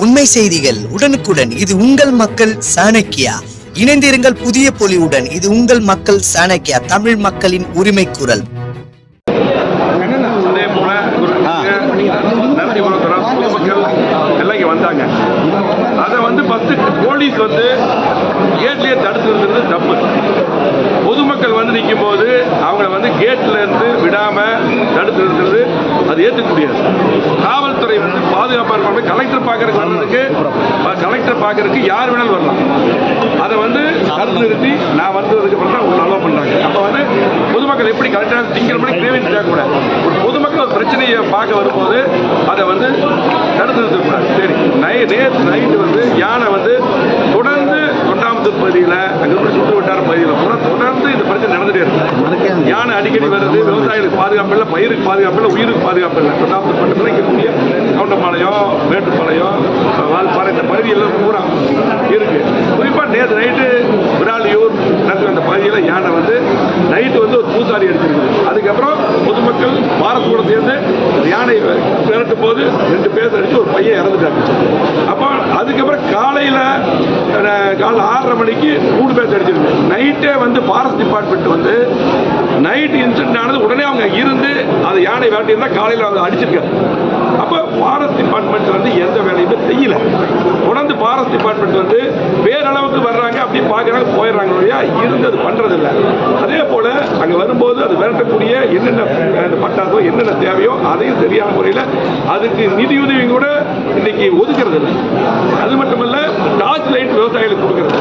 உண்மை செய்திகள் உடனுக்குடன். இது உங்கள் மக்கள் சாணக்கியா. இணைந்திருங்கள் புதிய பொலிவுடன். இது உங்கள் மக்கள் சாணக்கியா, தமிழ் மக்களின் உரிமை குரல். அதே போல நரசிபுரம் பொதுமக்கள் எல்லாம் இங்க வந்தாங்க. அதை ஃபர்ஸ்ட் போலீஸ் கேட்லயே தடுத்து நிறுத்துறது தப்பு. பொதுமக்கள் நிற்கும் போது அவங்கள கேட்ல இருந்து விடாம தடுத்து நிறுத்துறது அது ஏற்றுக்க முடியாது. காவல்துறை பாதுகாப்பா இருப்பாங்க. கலெக்டர் பார்க்கறதுக்கு வர்றதுக்கு, கலெக்டர் பார்க்கறதுக்கு யார் வேணாலும் வரலாம். அதை தடுத்து நிறுத்தி நான் வந்ததுக்கு அப்புறம் தான் உங்களை அலோவ் பண்றாங்க. அப்ப பொதுமக்கள் எப்படி கலெக்டர் திங்கிற மாதிரி கிரேவிங் கூட ஒரு பொதுமக்கள் ஒரு பிரச்சனையை பார்க்க வரும்போது அதை தடுத்து நிறுத்தக்கூடாது. சரி, நேற்று நைட்டு யானை தொடர்ந்து தொண்டாமுத்தூர் பகுதியில் அங்கே சுற்று வட்டார பகுதியில் தொடர்ந்து இந்த பிரச்சனை நடந்துட்டே இருக்கு. யானை அடிக்கடி வருது. விவசாயிகளுக்கு பாதுகாப்பு இல்லை, பயிருக்கு பாதுகாப்பு இல்லை, உயிருக்கு பாதுகாப்பு இல்லை. தொண்டாமுத்தூர் பக்கத்தில் இருக்கக்கூடிய கவுண்டம்பாளையம், மேட்டுப்பாளையம், வால்பாறை இந்த பகுதியெல்லாம் பூரா இருக்கு. குறிப்பாக நேற்று நைட்டு விராலியூர் அந்த பகுதியில் யானை நைட்டு ஒரு பூசாரி அடிச்சிருக்கு. அதுக்கப்புறம் பொதுமக்கள் பாரத்தோட சேர்ந்து யானை விரட்டும் போது 2 பேர் அடிச்சு ஒரு பையன் இறந்துட்டாங்க. அப்போ அதுக்கப்புறம் காலையில் 6:30 மணிக்கு 3 பேர் அடிச்சிருக்கு. நைட்டே ஃபாரஸ்ட் டிபார்ட்மெண்ட் நைட் இன்சிடென்ட் ஆனது உடனே அவங்க இருந்து அதை யானை விரட்டியிருந்தா காலையில் அவங்க அடிச்சிருக்காங்க. அப்போ ஃபாரஸ்ட் டிபார்ட்மெண்ட் எந்த வேலையுமே செய்யல. தொடர்ந்து ஃபாரஸ்ட் டிபார்ட்மெண்ட் பேரளவுக்கு வர்றாங்க, அப்படி பார்க்குறாங்க, போயிடுறாங்க இல்லையா, இருந்து அது பண்றது இல்லை. அதே போல அங்கே வரும்போது அது விரட்டக்கூடிய என்னென்ன பட்டாசோ என்னென்ன தேவையோ அதையும் சரியான முறையில் அதுக்கு நிதியுதவி கூட இன்னைக்கு ஒதுக்கிறது இல்லை. அது மட்டுமல்ல, டார்ச் லைட் விவசாயிகளுக்கு கொடுக்கறது.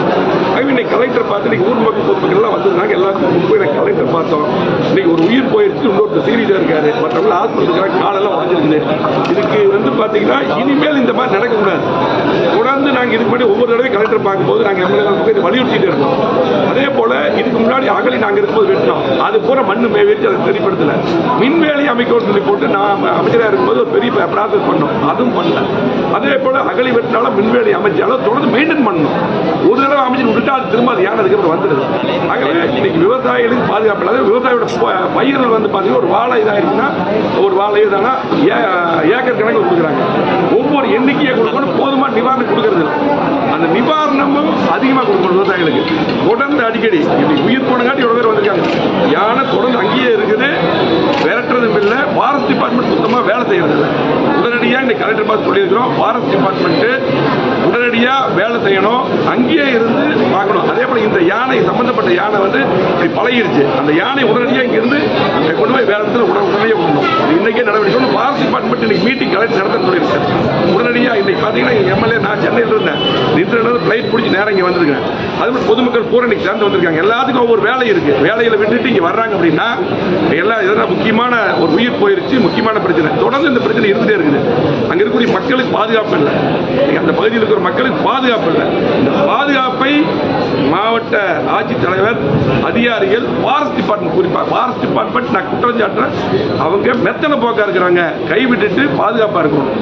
இன்னைக்கு கலெக்டர் பார்த்து இன்னைக்கு ஊர் மக்கள் பொதுமக்கள் எல்லாம் வந்திருந்தாங்க. எல்லாத்துக்கும் போய் எனக்கு கலெக்டர் பார்த்தோம். இன்னைக்கு ஒரு உயிர் போயிடுச்சு, இன்னொரு சீரியஸாக இருக்காரு, மற்றவங்க ஹாஸ்பிட்டல் காலெல்லாம் உடஞ்சிருக்கு. இதுக்கு பார்த்தீங்கன்னா இனிமேல் இந்த மாதிரி நடக்கக்கூடாது. தொடர்ந்து நாங்கள் இதுக்கு முன்னாடி ஒவ்வொரு தடவை கலெக்டர் பார்க்கும்போது நாங்கள் எம்எல்ஏ வலியுறுத்திட்டு இருக்கோம். அதே போல இதுக்கு முன்னாடி அகலி நாங்கள் இருக்கும்போது வெட்டினோம். அது பூரா மண்ணு மேய்ச்சி அதை சரிப்படுத்தல. மின்வேலி அமைக்கணும்னு சொல்லி போட்டு நான் அமைச்சராக இருக்கும்போது ஒரு பெரிய ப்ராசஸ் பண்ணோம், அதுவும் பண்ணல. அதே போல அகலி வெட்டினாலும் மின்வேலி அமைச்சாலும் தொடர்ந்து மெயின்டைன் பண்ணணும். ஒரு தடவை அமைச்சு விட்டுட்டா அது திரும்ப அது யானதுக்கு அப்புறம் வந்துடுது. ஆகவே இன்னைக்கு விவசாயிகளுக்கு பாதுகாப்பு இல்லாத விவசாயியோட பயிர்கள் பார்த்தீங்கன்னா ஒரு வாழை இதாயிருக்குன்னா ஒரு வாழை இதானா ஏக்கர் கணக்கில் கொடுக்குறாங்க. ஒவ்வொரு எண்ணிக்கையை கொடுக்கணும், போதுமான நிவாரணம் கொடுக்கறது இல்லை. அந்த நிவாரணமும் அதிகமாக கொடுக்கணும் விவசாயிகளுக்கு. தொடர்ந்து அடிக்கடி இன்னைக்கு உயிர் போனங்காட்டி எவ்வளோ பேர் வந்திருக்காங்க. யானை தொடர்ந்து அங்கேயே இருக்குது, விரட்டுறதும் இல்லை. ஃபாரஸ்ட் டிபார்ட்மெண்ட் சுத்தமாக வேலை செய்யறது இல்லை. உடனடியாக இன்னைக்கு கலெக்டர் பார்த்து சொல்லியிருக்கிறோம், ஃபாரஸ்ட் டிபார்ட்மெண்ட்டு உடனடியாக வேலை செய்யணும், அங்கேயே இருந்து பார்க்கணும். அதே போல இந்த யானை சம்பந்தப்பட்ட யானை இப்படி பழகிருச்சு. அந்த யானை உடனடியாக இங்கிருந்து கொண்டு போய் வேற இடத்துல உடனடியாக கொடுக்கணும். இன்னைக்கே நடவடிக்கை ஃபாரஸ்ட் டிபார்ட்மெண்ட் இன்னைக்கு மீட்டிங் கலெக்டர் நடத்த சொல்லியிருக்காரு. உடனடியாக இன்னைக்கு பார்த்தீங்கன்னா எம்எல்ஏ நான் சென்னையில் இருந்தேன், நின்று ஃபிளைட் பிடிச்சி நேரம் இங்கே வந்திருக்கேன். அதுமாதிரி பொதுமக்கள் பூரா இன்னைக்கு சேர்ந்து வந்திருக்காங்க. எல்லாத்துக்கும் ஒவ்வொரு வேலை இருக்கு. வேலையில் விட்டுட்டு இங்கே வர்றாங்க அப்படின்னா எல்லாம் எதனா முக்கியமான ஒரு உயிர் போயிருச்சு, முக்கியமான பிரச்சனை. தொடர்ந்து இந்த பிரச்சனை இருந்துட்டே இருக்குது. அங்கே இருக்கக்கூடிய மக்களுக்கு பாதுகாப்பு இல்லை, அந்த பகுதியில் இருக்கிற மக்களுக்கு பாதுகாப்பு இல்லை. இந்த பாதுகாப்பை மாவட்ட ஆட்சித்தலைவர், அதிகாரிகள், ஃபாரஸ்ட் டிபார்ட்மெண்ட், குறிப்பாக ஃபாரஸ்ட் டிபார்ட்மெண்ட் நான் குற்றம் சாட்டுறேன், அவங்க மெத்தனை போக்கா இருக்கிறாங்க. கைவிட்டுட்டு பாதுகாப்பாக இருக்கணும்.